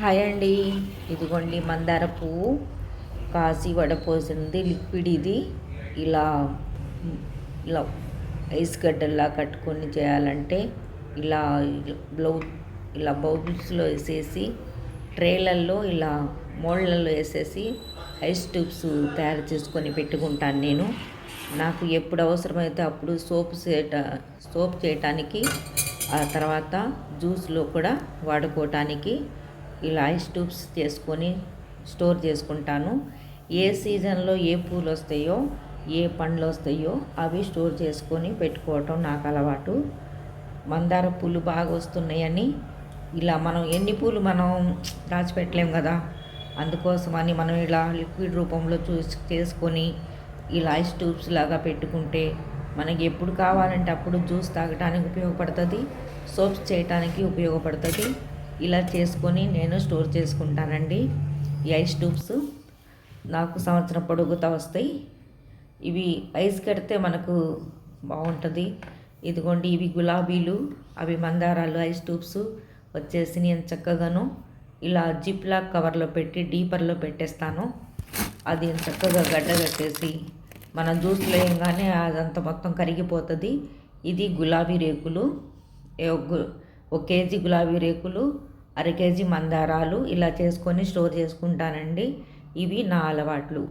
Hi అండి. ఇదిగోండి మందార పువ్వు కాసి వడపోసింది లిక్విడ్ ఇది. ఇలా ఇలా ఐస్ గడ్డల్లా కట్టుకొని చేయాలంటే ఇలా బ్లౌ ఇలా బౌల్స్లో వేసేసి ట్రేలల్లో ఇలా మోళ్ళల్లో వేసేసి ఐస్ ట్యూబ్స్ తయారు చేసుకొని పెట్టుకుంటాను నేను. నాకు ఎప్పుడు అవసరమైతే అప్పుడు సోప్ చేయటానికి, ఆ తర్వాత జ్యూస్లో కూడా వాడుకోవటానికి ఇలా ఐస్ ట్యూబ్స్ చేసుకొని స్టోర్ చేసుకుంటాను. ఏ సీజన్లో ఏ పూలు వస్తాయో, ఏ పండ్లు వస్తాయో అవి స్టోర్ చేసుకొని పెట్టుకోవటం నాకు అలవాటు. మందార పూలు బాగా వస్తున్నాయని ఇలా మనం ఎన్ని పూలు మనం దాచిపెట్టలేం కదా, అందుకోసమని మనం ఇలా లిక్విడ్ రూపంలో చేసుకొని ఇలా ఐస్ ట్యూబ్స్ లాగా పెట్టుకుంటే మనకి ఎప్పుడు కావాలంటే అప్పుడు జ్యూస్ తాగడానికి ఉపయోగపడుతుంది, సోప్స్ చేయటానికి ఉపయోగపడుతుంది. ఇలా చేసుకొని నేను స్టోర్ చేసుకుంటానండి. ఈ ఐస్ ట్యూబ్స్ నాకు సంవత్సరం పొడుగుతా వస్తాయి. ఇవి ఐస్ కడితే మనకు బాగుంటుంది. ఇదిగోండి, ఇవి గులాబీలు, అవి మందారాలు. ఐస్ ట్యూబ్స్ వచ్చేసి నేను చక్కగాను ఇలా జిప్లాక్ కవర్లో పెట్టి డీపర్లో పెట్టేస్తాను. అది చక్కగా గడ్డ కట్టేసి మనం జ్యూస్లో వేయగానే అదంతా మొత్తం కరిగిపోతుంది. ఇది గులాబీ రేకులు, ఒక కేజీ గులాబీ రేకులు, అర కేజీ మందారాలు ఇలా చేసుకొని స్టోర్ చేసుకుంటానండి. ఇవి నా అలవాట్లు.